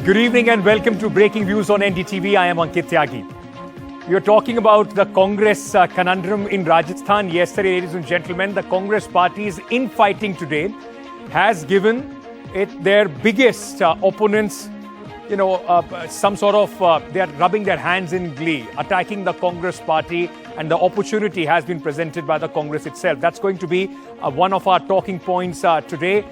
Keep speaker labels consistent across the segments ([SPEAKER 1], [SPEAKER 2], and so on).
[SPEAKER 1] Good evening and welcome to Breaking Views on NDTV. I am Ankit Tyagi. We are talking about the Congress conundrum in Rajasthan. Yesterday, ladies and gentlemen, the Congress party's infighting today has given it their biggest opponents, some sort of, they are rubbing their hands in glee, attacking the Congress party, and the opportunity has been presented by the Congress itself. That's going to be one of our talking points today,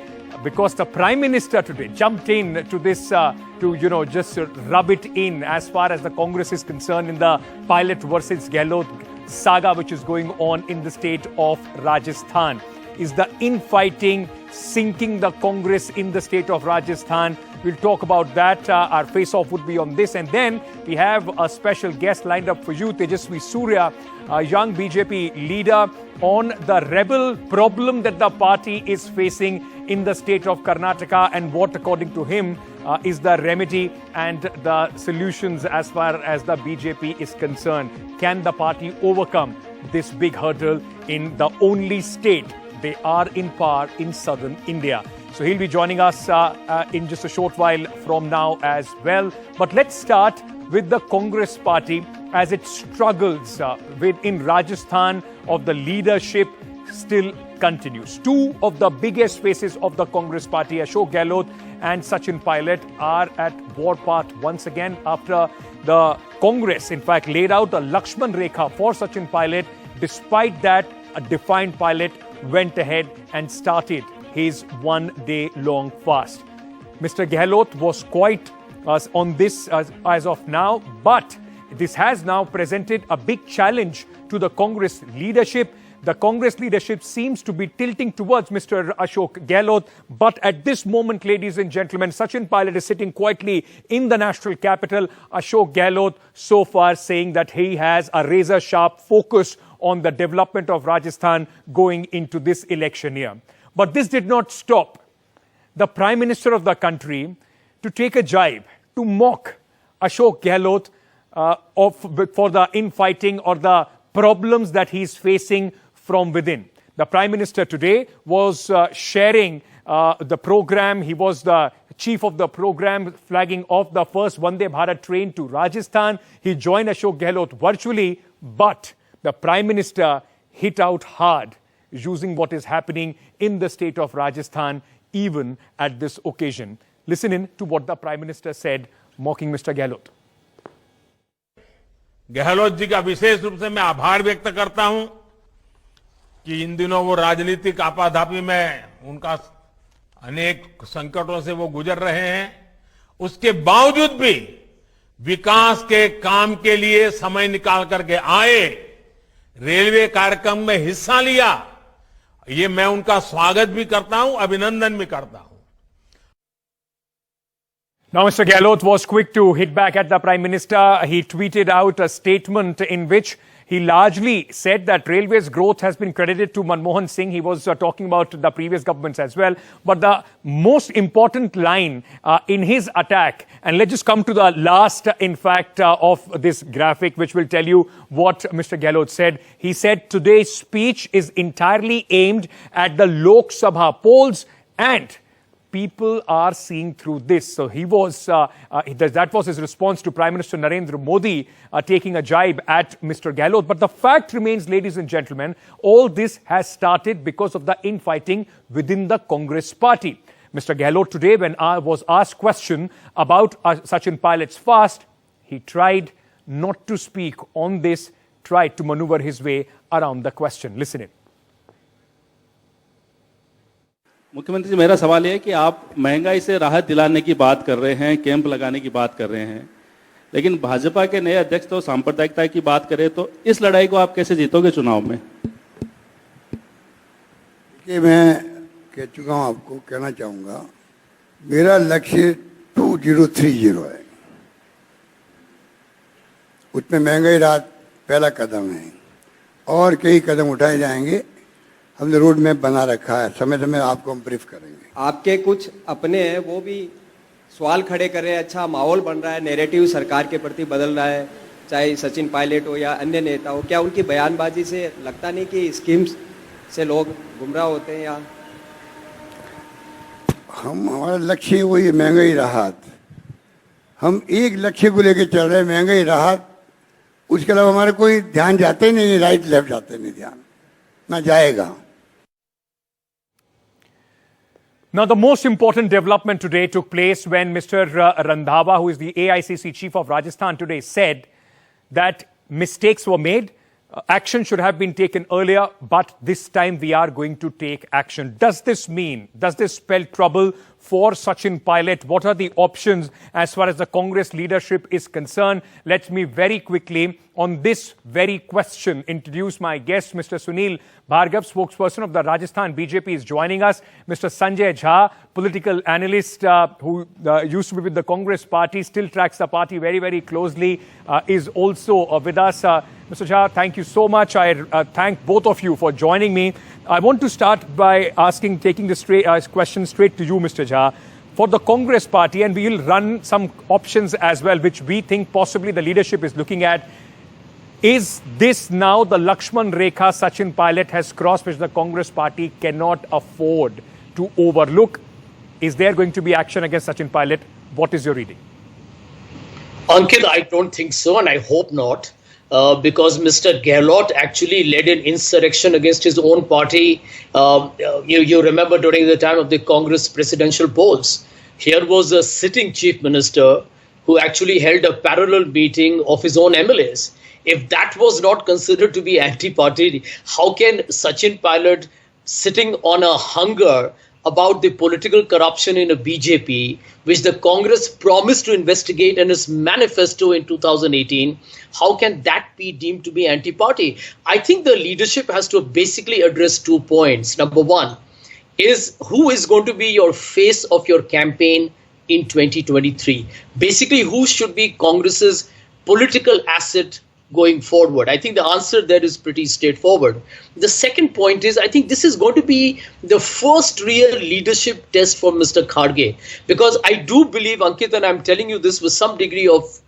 [SPEAKER 1] because the Prime Minister today jumped in to this just rub it in as far as the Congress is concerned in the Pilot versus Gehlot saga which is going on in the state of Rajasthan. Is the infighting sinking the Congress in the state of Rajasthan? We'll talk about that. Our face-off would be on this. And then we have a special guest lined up for you, Tejasvi Surya, a young BJP leader, on the rebel problem that the party is facing in the state of Karnataka and what, according to him, is the remedy and the solutions as far as the BJP is concerned. Can the party overcome this big hurdle in the only state they are in power in southern India? So he'll be joining us in just a short while from now as well. But let's start with the Congress party as it struggles in Rajasthan of the leadership still continues. Two of the biggest faces of the Congress party, Ashok Gehlot and Sachin Pilot, are at war path once again after the Congress, in fact, laid out a Lakshman Rekha for Sachin Pilot. Despite that, a defiant Pilot went ahead and started his one-day-long fast. Mr. Gehlot was quite on this as of now, but this has now presented a big challenge to the Congress leadership. The Congress leadership seems to be tilting towards Mr. Ashok Gehlot, but at this moment, ladies and gentlemen, Sachin Pilot is sitting quietly in the national capital. Ashok Gehlot so far saying that he has a razor-sharp focus on the development of Rajasthan going into this election year. But this did not stop the Prime Minister of the country to take a jibe, to mock Ashok Gehlot for the infighting or the problems that he's facing from within. The Prime Minister today was sharing the program. He was the chief of the program, flagging off the first Vande Bharat train to Rajasthan. He joined Ashok Gehlot virtually, but the Prime Minister hit out hard, using what is happening in the state of Rajasthan, even at this occasion. Listen in to what the Prime Minister said, mocking Mr. Gehlot.
[SPEAKER 2] Gehlot ji का विशेष रूप से मैं आभार व्यक्त करता हूं कि इन दिनों वो राजनीतिक आपाधापी में उनका अनेक संकटों से वो गुजर रहे हैं, उसके बावजूद भी विकास के काम के लिए समय निकाल करके आए, रेलवे कार्यक्रम में हिस्सा लिया। ये मैं उनका स्वागत भी करता हूं, अभिनंदन भी करता हूं।
[SPEAKER 1] Now, Mr. Gehlot was quick to hit back at the Prime Minister. He tweeted out a statement in which he largely said that railways growth has been credited to Manmohan Singh. He was talking about the previous governments as well. But the most important line in his attack, and let's just come to the last, in fact, of this graphic, which will tell you what Mr. Gehlot said. He said, today's speech is entirely aimed at the Lok Sabha polls, and people are seeing through this. So he was, that was his response to Prime Minister Narendra Modi taking a jibe at Mr. Gehlot. But the fact remains, ladies and gentlemen, all this has started because of the infighting within the Congress party. Mr. Gehlot today, when I was asked question about Sachin Pilot's fast, he tried not to speak on this, tried to maneuver his way around the question. Listen in.
[SPEAKER 3] मुख्यमंत्री जी, मेरा सवाल यह है कि आप महंगाई से राहत दिलाने की बात कर रहे हैं, कैंप लगाने की बात कर रहे हैं, लेकिन भाजपा के नए अध्यक्ष तो सांप्रदायिकता की बात करें, तो इस लड़ाई को आप कैसे जीतोगे चुनाव में?
[SPEAKER 4] कि मैं कह चुका हूं, आपको कहना चाहूंगा, मेरा लक्ष्य 2030 है। उसमें महंगाई राहत पहला कदम है और कई कदम उठाए जाएंगे। हमने रोड मैप बना रखा है, समय समय आपको हम ब्रीफ करेंगे।
[SPEAKER 5] आपके कुछ अपने हैं, वो भी सवाल खड़े कर रहे हैं। अच्छा माहौल बन रहा है, नैरेटिव सरकार के प्रति बदल रहा है, चाहे सचिन पायलट हो या अन्य नेता हो। क्या उनकी बयानबाजी से लगता नहीं कि स्कीम्स से लोग गुमराह होते हैं? या
[SPEAKER 4] हमारा लक्ष्य वही महंगाई राहत हम एक लक्ष्य को लेकर चल रहे हैं, महंगाई राहत, उसके अलावा हमारा कोई ध्यान जाता ही नहीं, राइट लेफ्ट जाते नहीं ध्यान, ना जाएगा।
[SPEAKER 1] Now, the most important development today took place when Mr. Randhawa, who is the AICC chief of Rajasthan today, said that mistakes were made. Action should have been taken earlier, but this time we are going to take action. Does this spell trouble for Sachin Pilot? What are the options as far as the Congress leadership is concerned? Let me very quickly, on this very question, introduce my guest, Mr. Sunil Bhargav, spokesperson of the Rajasthan BJP, is joining us. Mr. Sanjay Jha, political analyst who used to be with the Congress party, still tracks the party very, very closely, is also with us. Mr. Jha, thank you so much. I thank both of you for joining me. I want to start by taking this question straight to you, Mr. Jha. For the Congress party, and we will run some options as well, which we think possibly the leadership is looking at. Is this now the Lakshman Rekha Sachin Pilot has crossed, which the Congress party cannot afford to overlook? Is there going to be action against Sachin Pilot? What is your reading?
[SPEAKER 6] Ankit, I don't think so, and I hope not. Because Mr. Gehlot actually led an insurrection against his own party. You remember during the time of the Congress presidential polls, here was a sitting chief minister who actually held a parallel meeting of his own MLAs. If that was not considered to be anti-party, how can Sachin Pilot, sitting on a hunger about the political corruption in a BJP, which the Congress promised to investigate in its manifesto in 2018, how can that be deemed to be anti-party? I think the leadership has to basically address 2 points. Number one is who is going to be your face of your campaign in 2023? Basically, who should be Congress's political asset going forward? I think the answer there is pretty straightforward. The second point is, I think this is going to be the first real leadership test for Mr. Kharge, because I do believe, Ankit, and I'm telling you this with some degree of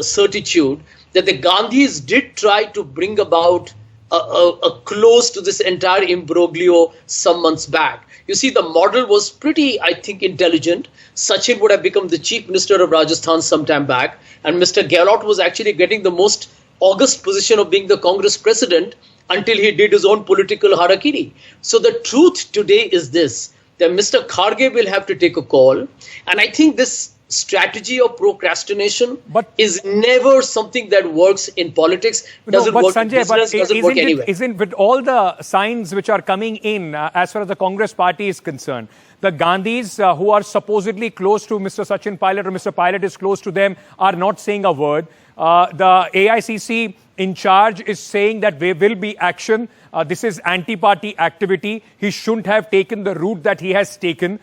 [SPEAKER 6] certitude, that the Gandhis did try to bring about a close to this entire imbroglio some months back. You see, the model was pretty, I think, intelligent. Sachin would have become the Chief Minister of Rajasthan some time back, and Mr. Gehlot was actually getting the most august position of being the Congress president until he did his own political harakiri. So the truth today is this, that Mr. Kharge will have to take a call. And I think this strategy of procrastination is never something that works in politics. Doesn't work in business, doesn't work anywhere.
[SPEAKER 1] Isn't with all the signs which are coming in as far as the Congress party is concerned, the Gandhis who are supposedly close to Mr. Sachin Pilot, or Mr. Pilot is close to them, are not saying a word. The AICC in charge is saying that there will be action. This is anti-party activity. He shouldn't have taken the route that he has taken.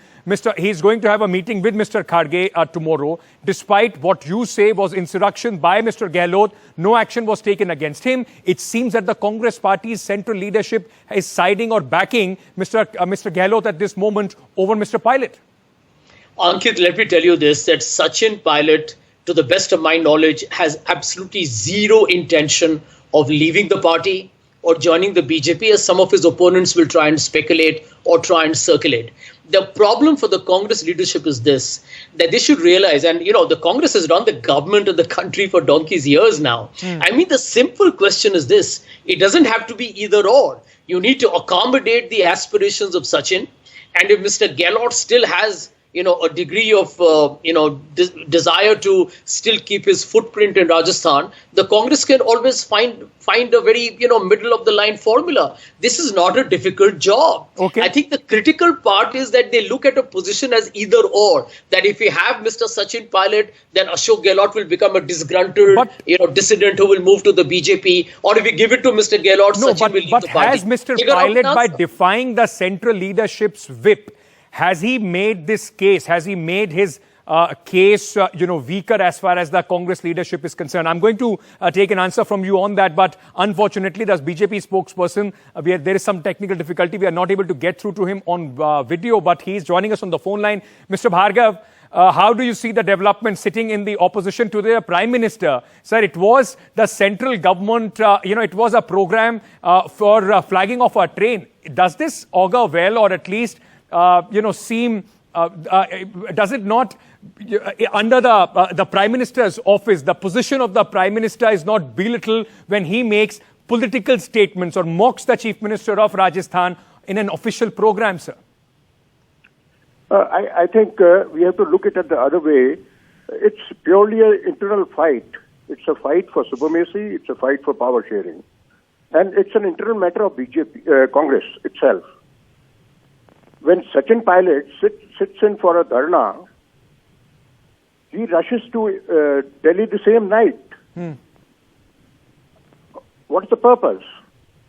[SPEAKER 1] He's going to have a meeting with Mr. Kharge tomorrow. Despite what you say was insurrection by Mr. Gehlot, no action was taken against him. It seems that the Congress party's central leadership is siding or backing Mr. Gehlot at this moment over Mr. Pilot.
[SPEAKER 6] Ankit, let me tell you this, that Sachin Pilot, to the best of my knowledge, has absolutely zero intention of leaving the party or joining the BJP, as some of his opponents will try and speculate or try and circulate. The problem for the Congress leadership is this, that they should realize, and you know, the Congress has run the government of the country for donkey's years now. I mean, the simple question is this, it doesn't have to be either or. You need to accommodate the aspirations of Sachin, and if Mr. Gehlot still has a degree of, desire to still keep his footprint in Rajasthan, the Congress can always find a very, middle of the line formula. This is not a difficult job.
[SPEAKER 1] Okay.
[SPEAKER 6] I think the critical part is that they look at a position as either or, that if we have Mr. Sachin Pilot, then Ashok Gehlot will become a disgruntled, dissident who will move to the BJP, or if we give it to Mr. Gehlot, Sachin will leave the party.
[SPEAKER 1] But has Mr. Pilot, by defying the central leadership's whip, has he made this case? Has he made his case, weaker as far as the Congress leadership is concerned? I'm going to take an answer from you on that, but unfortunately, the BJP spokesperson, there is some technical difficulty. We are not able to get through to him on video, but he is joining us on the phone line. Mr. Bhargav, how do you see the development sitting in the opposition to the Prime Minister? Sir, it was the central government, it was a program for flagging of a train. Does this augur well, or at least does it not under the Prime Minister's office, the position of the Prime Minister is not belittled when he makes political statements or mocks the Chief Minister of Rajasthan in an official program, sir?
[SPEAKER 7] I think we have to look at it the other way. It's purely an internal fight. It's a fight for supremacy. It's a fight for power sharing. And it's an internal matter of BJP, Congress itself. When Sachin Pilot sits in for a dharna, he rushes to Delhi the same night. What's the purpose?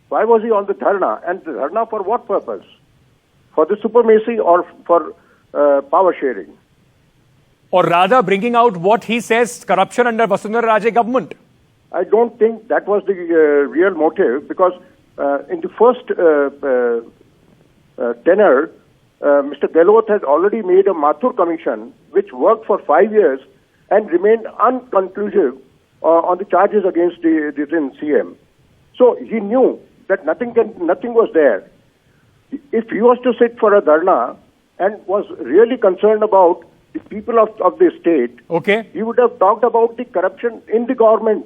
[SPEAKER 7] Why was he on the dharna? And the dharna for what purpose? For the supremacy or for power sharing?
[SPEAKER 1] Or rather bringing out what he says, corruption under Vasundhara Raje government?
[SPEAKER 7] I don't think that was the real motive, because in the first tenure, Mr. Gehlot has already made a Mathur commission which worked for 5 years and remained unconclusive on the charges against the then CM. So he knew that nothing was there. If he was to sit for a dharna and was really concerned about the people of the state,
[SPEAKER 1] okay,
[SPEAKER 7] he would have talked about the corruption in the government.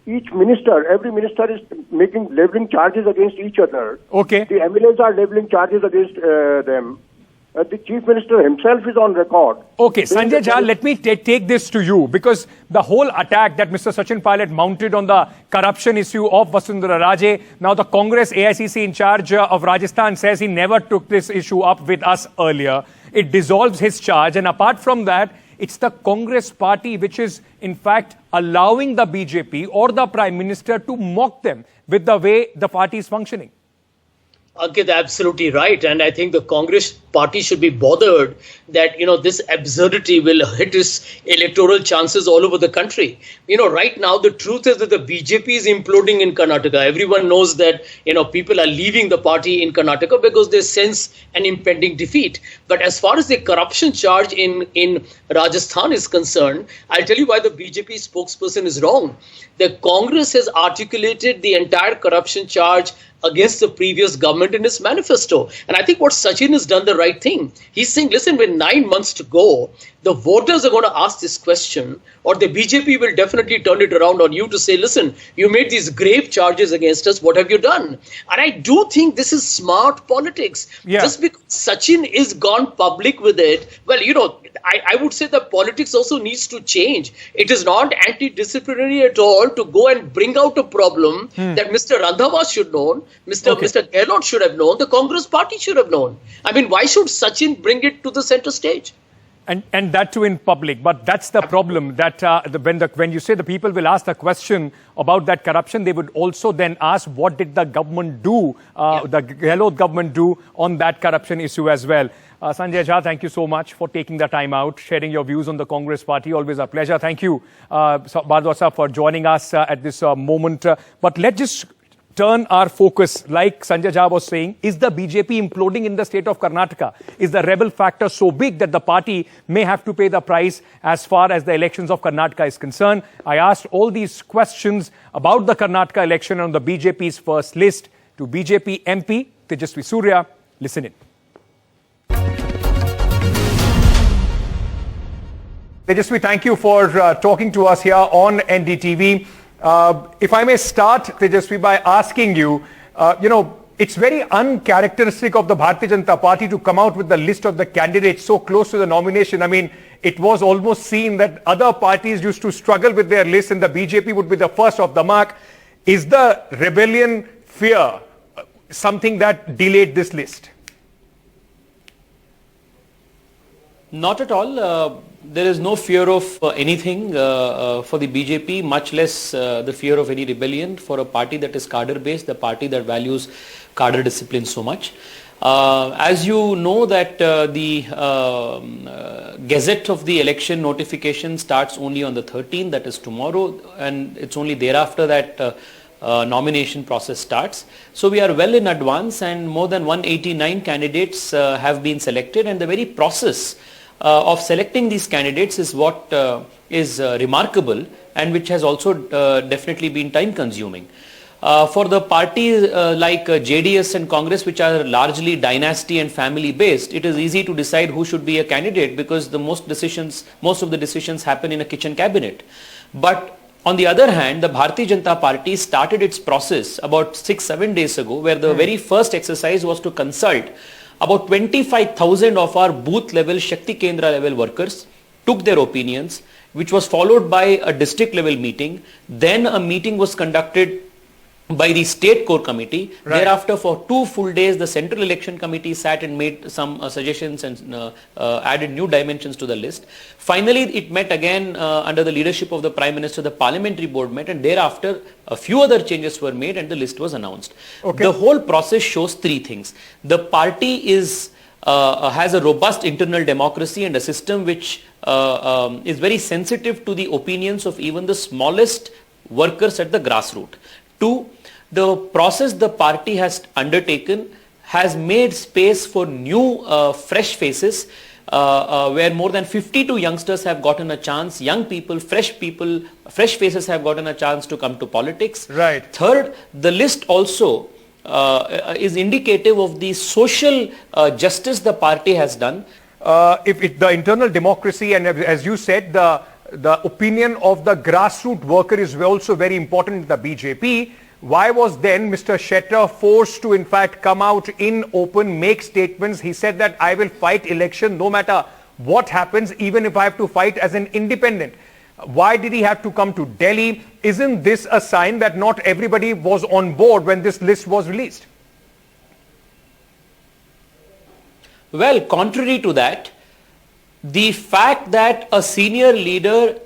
[SPEAKER 7] Each minister, every minister is leveling charges against each other.
[SPEAKER 1] Okay.
[SPEAKER 7] The MLAs are leveling charges against them. The Chief Minister himself is on record.
[SPEAKER 1] Okay, Sanjay Jha, let me take this to you, because the whole attack that Mr. Sachin Pilot mounted on the corruption issue of Vasundhara Raje, now the Congress AICC in charge of Rajasthan says he never took this issue up with us earlier. It dissolves his charge, and apart from that, it's the Congress party which is in fact allowing the BJP or the Prime Minister to mock them with the way the party is functioning.
[SPEAKER 6] Ankit, absolutely right. And I think the Congress party should be bothered that, this absurdity will hit its electoral chances all over the country. Right now, the truth is that the BJP is imploding in Karnataka. Everyone knows that, people are leaving the party in Karnataka because they sense an impending defeat. But as far as the corruption charge in Rajasthan is concerned, I'll tell you why the BJP spokesperson is wrong. The Congress has articulated the entire corruption charge against the previous government in its manifesto. And I think what Sachin has done the right thing. He's saying, listen, with 9 months to go, the voters are going to ask this question, or the BJP will definitely turn it around on you to say, listen, you made these grave charges against us. What have you done? And I do think this is smart politics.
[SPEAKER 1] Yeah.
[SPEAKER 6] Just because Sachin is gone public with it, well, I would say that politics also needs to change. It is not anti-disciplinary at all to go and bring out a problem that Mr. Randhawa should know, Mr. Gehlot should have known, the Congress party should have known. I mean, why should Sachin bring it to the center stage?
[SPEAKER 1] And that too in public. But that's the problem, that when you say the people will ask the question about that corruption, they would also then ask, what did the government do, the Gehlot government do on that corruption issue as well? Sanjay Jha, thank you so much for taking the time out, sharing your views on the Congress party. Always a pleasure. Thank you, Bhardwaj, for joining us at this moment. But let's just turn our focus, like Sanjay Jha was saying, is the BJP imploding in the state of Karnataka? Is the rebel factor so big that the party may have to pay the price as far as the elections of Karnataka is concerned? I asked all these questions about the Karnataka election on the BJP's first list to BJP MP Tejasvi Surya. Listen in. Tejasvi, thank you for talking to us here on NDTV. If I may start, Tejasvi, by asking you, it's very uncharacteristic of the Bharatiya Janata Party to come out with the list of the candidates so close to the nomination. I mean, it was almost seen that other parties used to struggle with their list and the BJP would be the first off the mark. Is the rebellion fear something that delayed this list?
[SPEAKER 8] Not at all. There is no fear of anything for the BJP, much less the fear of any rebellion for a party that is cadre-based, the party that values cadre discipline so much. As you know that the gazette of the election notification starts only on the 13th, that is tomorrow, and it's only thereafter that nomination process starts. So we are well in advance, and more than 189 candidates have been selected, and the very process of selecting these candidates is what is remarkable and which has also definitely been time consuming. For the parties like JDS and Congress, which are largely dynasty and family based, it is easy to decide who should be a candidate because most of the decisions happen in a kitchen cabinet. But on the other hand, the Bharatiya Janata Party started its process about 6-7 days ago, where the very first exercise was to consult about 25,000 of our booth level, Shakti Kendra level workers, took their opinions, which was followed by a district level meeting. Then a meeting was conducted by the state core committee. Right. Thereafter, for 2 full days, the central election committee sat and made some suggestions and added new dimensions to the list. Finally, it met again under the leadership of the Prime Minister. The parliamentary board met, and thereafter a few other changes were made and the list was announced. Okay. The whole process shows 3 things. The party has a robust internal democracy and a system which is very sensitive to the opinions of even the smallest workers at the grassroots. 2, the process the party has undertaken has made space for new fresh faces where more than 52 youngsters have gotten a chance, young people, fresh faces have gotten a chance to come to politics. Right. Third, the list also is indicative of the social justice the party has done.
[SPEAKER 1] If the internal democracy and as you said, the opinion of the grassroots worker is also very important in the BJP. Why was then Mr. Shettar forced to in fact come out in open, make statements? He said that I will fight election no matter what happens, even if I have to fight as an independent. Why did he have to come to Delhi? Isn't this a sign that not everybody was on board when this list was released?
[SPEAKER 8] Well, contrary to that, the fact that a senior leader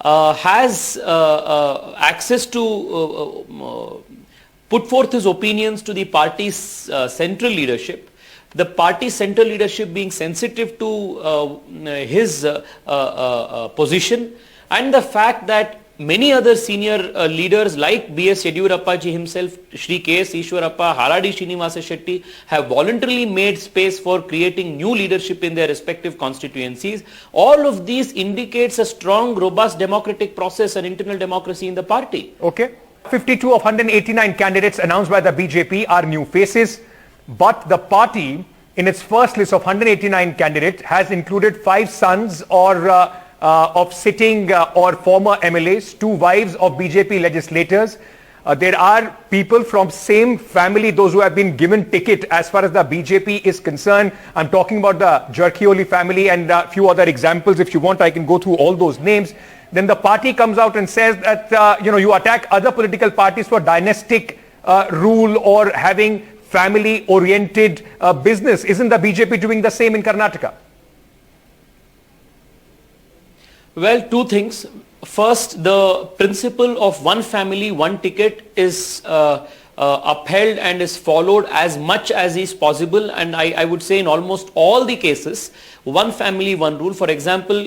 [SPEAKER 8] has access to put forth his opinions to the party's central leadership, the party central leadership being sensitive to his position, and the fact that many other senior leaders like B.S. Yediyurappa ji himself, Shri K.S. Ishwarappa, Haradi Srinivasa Shetty have voluntarily made space for creating new leadership in their respective constituencies. All of these indicates a strong, robust democratic process and internal democracy in the party.
[SPEAKER 1] Okay. 52 of 189 candidates announced by the BJP are new faces, but the party in its first list of 189 candidates has included 5 sons or of sitting or former MLAs, 2 wives of BJP legislators. There are people from same family, those who have been given ticket as far as the BJP is concerned. I'm talking about the Jarkioli family and a few other examples. If you want, I can go through all those names. Then the party comes out and says that, you attack other political parties for dynastic rule or having family-oriented business. Isn't the BJP doing the same in Karnataka?
[SPEAKER 8] Well, 2 things. First, the principle of one family, one ticket is upheld and is followed as much as is possible, and I would say in almost all the cases, one family, one rule. For example,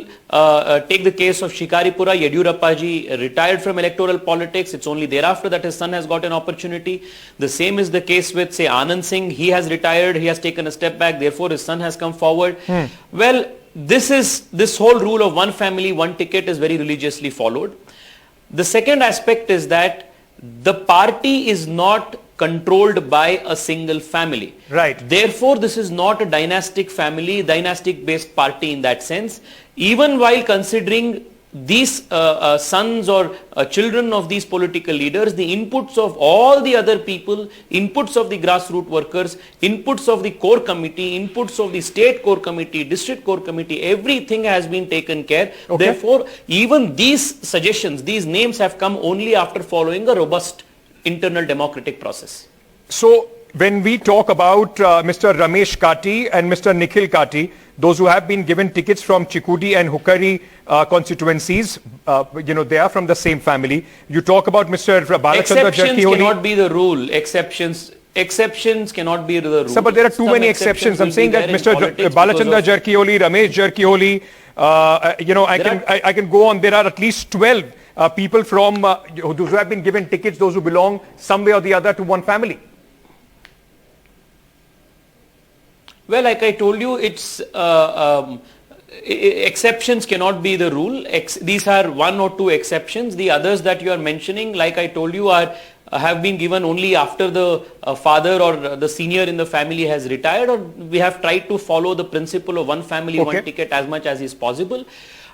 [SPEAKER 8] take the case of Shikaripura. Yediyurappa ji retired from electoral politics. It's only thereafter that his son has got an opportunity. The same is the case with, say, Anand Singh. He has retired. He has taken a step back. Therefore, his son has come forward. Well, this whole rule of one family, one ticket is very religiously followed. The second aspect is that the party is not controlled by a single family. Right. Therefore, this is not a dynastic family, dynastic based party in that sense. Even while considering these sons or children of these political leaders, the inputs of all the other people, inputs of the grassroots workers, inputs of the core committee, inputs of the state core committee, district core committee, everything has been taken care. Okay. Therefore, even these suggestions, these names have come only after following a robust internal democratic process.
[SPEAKER 1] So, when we talk about Mr. Ramesh Kati and Mr. Nikhil Kati, those who have been given tickets from Chikudi and Hukari constituencies, they are from the same family. You talk about Mr. Balachandra Jarkioli.
[SPEAKER 8] Exceptions cannot be the rule. Exceptions cannot be the rule.
[SPEAKER 1] Sir, but there are too many exceptions. I'm saying that Mr. Balachandra Jarkioli, Ramesh Jarkioli, I can go on. There are at least 12 people from those who have been given tickets, those who belong some way or the other to one family.
[SPEAKER 8] Well, like I told you, it's exceptions cannot be the rule. These are 1 or 2 exceptions. The others that you are mentioning, like I told you, are have been given only after the father or the senior in the family has retired, or we have tried to follow the principle of one family, one ticket as much as is possible.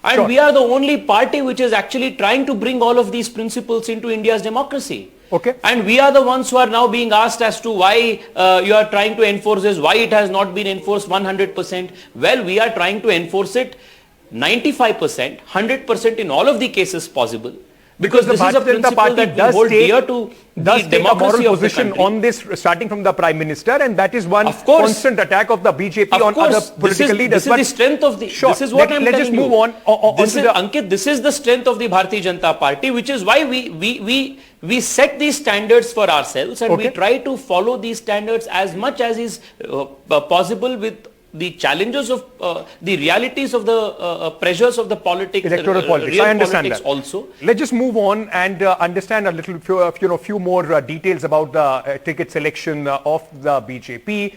[SPEAKER 8] And we are the only party which is actually trying to bring all of these principles into India's democracy. And we are the ones who are now being asked as to why you are trying to enforce this, why it has not been enforced 100%. Well, we are trying to enforce it 95%, 100% in all of the cases possible. Because this is a principle that we hold dear to the democracy of the country.
[SPEAKER 1] On this, starting from the Prime Minister, and that is one constant attack of the BJP on other political leaders.
[SPEAKER 8] This is the strength of the. This is what I'm telling you. Let's just move on. Ankit, this is the strength of the Bharatiya Janata Party, which is why we set these standards for ourselves, and we try to follow these standards as much as is possible with the challenges of the realities of the pressures of the politics,
[SPEAKER 1] electoral politics. I understand that.
[SPEAKER 8] Also,
[SPEAKER 1] let's just move on and understand a little few more details about the ticket selection of the BJP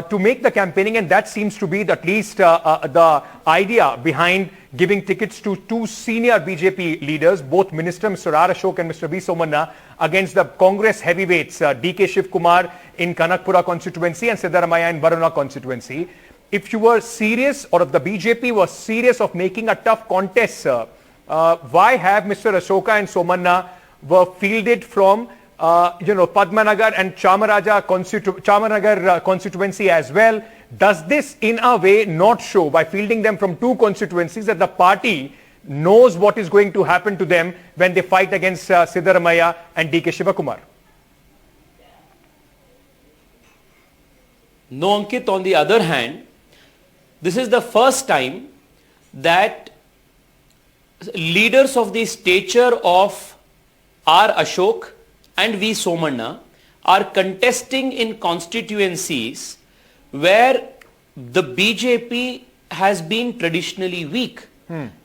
[SPEAKER 1] to make the campaigning, and that seems to be at least the idea behind giving tickets to two senior BJP leaders, both Minister Mr. R. Ashok and Mr. V. Somanna, against the Congress heavyweights D.K. Shiv Kumar in Kanakpura constituency and Siddaramaiah in Varuna constituency. If you were serious, or if the BJP was serious of making a tough contest, sir, why have Mr. Ashoka and Somanna were fielded from, Padmanagar and Chamarajar constituency as well? Does this, in a way, not show, by fielding them from two constituencies, that the party knows what is going to happen to them when they fight against Siddaramaiah and D.K. Shivakumar?
[SPEAKER 8] No, Ankit. On the other hand, this is the first time that leaders of the stature of R. Ashok and V. Somanna are contesting in constituencies where the BJP has been traditionally weak.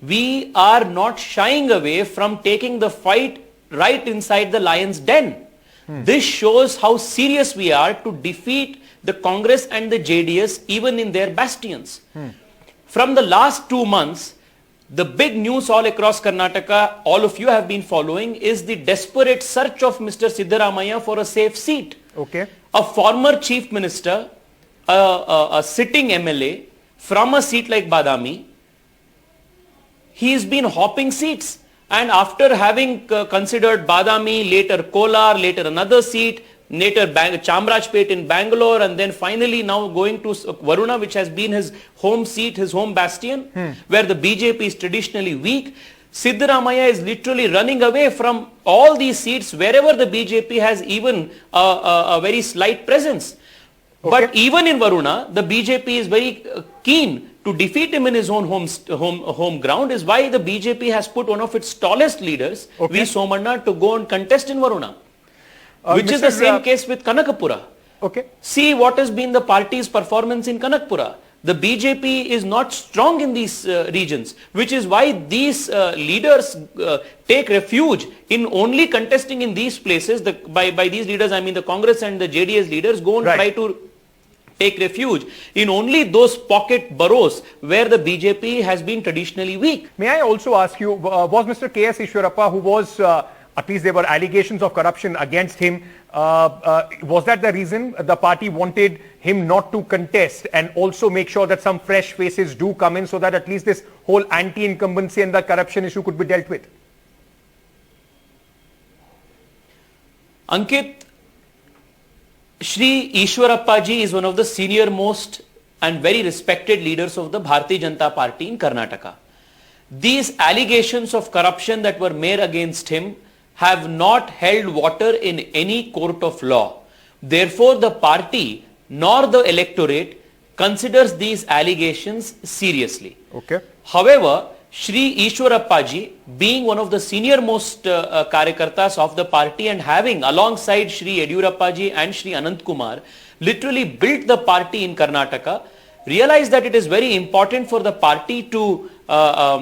[SPEAKER 8] We are not shying away from taking the fight right inside the lion's den. This shows how serious we are to defeat the Congress and the JDS even in their bastions. From the last 2 months, the big news all across Karnataka, all of you have been following, is the desperate search of Mr. Siddaramaiah for a safe seat. A former Chief Minister, a sitting MLA from a seat like Badami, he's been hopping seats. And after having considered Badami, later Kolar, later another seat, later Chamrajpet in Bangalore, and then finally now going to Varuna, which has been his home seat, his home bastion, where the BJP is traditionally weak. Siddaramaiah is literally running away from all these seats wherever the BJP has even a very slight presence. But even in Varuna, the BJP is very keen to defeat him in his own home ground, is why the BJP has put one of its tallest leaders, V. Somanna, to go and contest in Varuna. Which is the same case with Kanakapura. See what has been the party's performance in Kanakpura. The BJP is not strong in these regions, which is why these leaders take refuge in only contesting in these places. By these leaders, I mean the Congress and the JDS leaders go and try to take refuge in only those pocket boroughs where the BJP has been traditionally weak.
[SPEAKER 1] May I also ask you, was Mr. K.S. Ishwarappa, who was, at least there were allegations of corruption against him, was that the reason the party wanted him not to contest and also make sure that some fresh faces do come in so that at least this whole anti-incumbency and the corruption issue could be dealt with?
[SPEAKER 8] Ankit, Shri Ishwarappa ji is one of the senior most and very respected leaders of the Bharatiya Janata Party in Karnataka. These allegations of corruption that were made against him have not held water in any court of law. Therefore, the party nor the electorate considers these allegations seriously. However, Shri Ishwarappa ji, being one of the senior most Karyakartas of the party and having alongside Shri Yediyurappa ji and Shri Anant Kumar literally built the party in Karnataka, realized that it is very important for the party to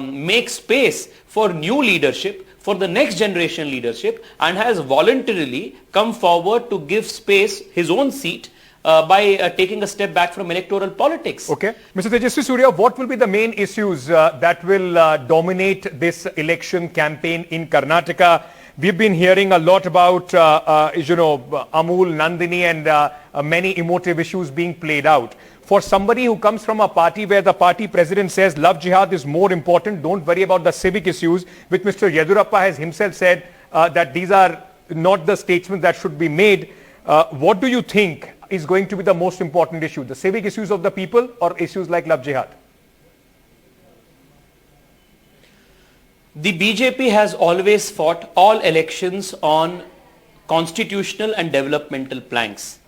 [SPEAKER 8] make space for new leadership, for the next generation leadership, and has voluntarily come forward to give space, his own seat, by taking a step back from electoral politics.
[SPEAKER 1] Mr. Tejaswi Surya, what will be the main issues that will dominate this election campaign in Karnataka? we've been hearing a lot about, Amul, Nandini and many emotive issues being played out. For somebody who comes from a party where the party president says love jihad is more important, don't worry about the civic issues, which Mr. Yedurappa has himself said that these are not the statements that should be made. What do you think is going to be the most important issue, the civic issues of the people or issues like love jihad?
[SPEAKER 8] The BJP has always fought all elections on constitutional and developmental planks.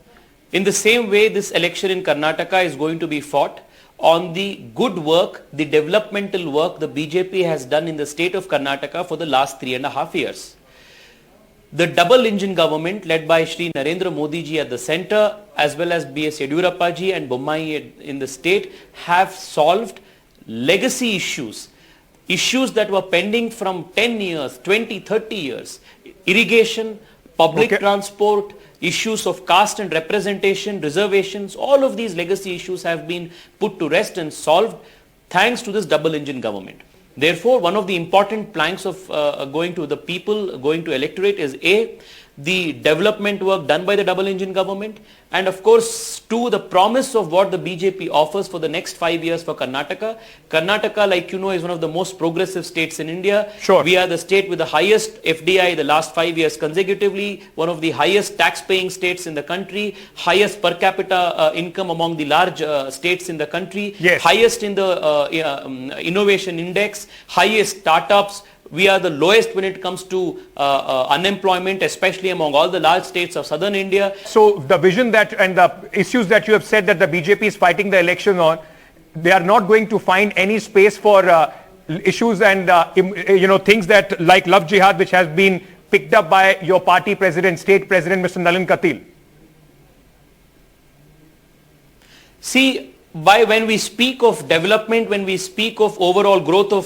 [SPEAKER 8] In the same way, this election in Karnataka is going to be fought on the good work, the developmental work the BJP has done in the state of Karnataka for the last 3.5 years. The double engine government led by Shri Narendra Modi ji at the center as well as B.S. Yedurappa ji and Bommai in the state have solved legacy issues that were pending from 10 years, 20, 30 years. Irrigation, public transport, issues of caste and representation, reservations, all of these legacy issues have been put to rest and solved thanks to this double engine government. Therefore, one of the important planks of going to the people, going to electorate is A, the development work done by the double engine government, and of course, two, the promise of what the BJP offers for the next 5 years for Karnataka. Karnataka, like you know, is one of the most progressive states in India.
[SPEAKER 1] Sure.
[SPEAKER 8] We are the state with the highest FDI the last 5 years consecutively, one of the highest tax-paying states in the country, highest per capita income among the large states in the country,
[SPEAKER 1] yes,
[SPEAKER 8] highest in the innovation index, highest startups. We are the lowest when it comes to unemployment, especially among all the large states of southern India.
[SPEAKER 1] So the vision that and the issues that you have said that the BJP is fighting the election on, they are not going to find any space for issues and things that like love jihad, which has been picked up by your party president, state president, Mr. Nalin Katil.
[SPEAKER 8] See, when we speak of development, when we speak of overall growth of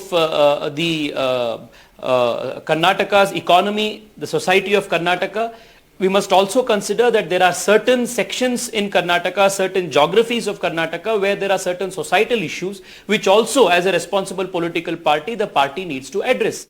[SPEAKER 8] Karnataka's economy, the society of Karnataka, we must also consider that there are certain sections in Karnataka, certain geographies of Karnataka where there are certain societal issues which also, as a responsible political party, the party needs to address.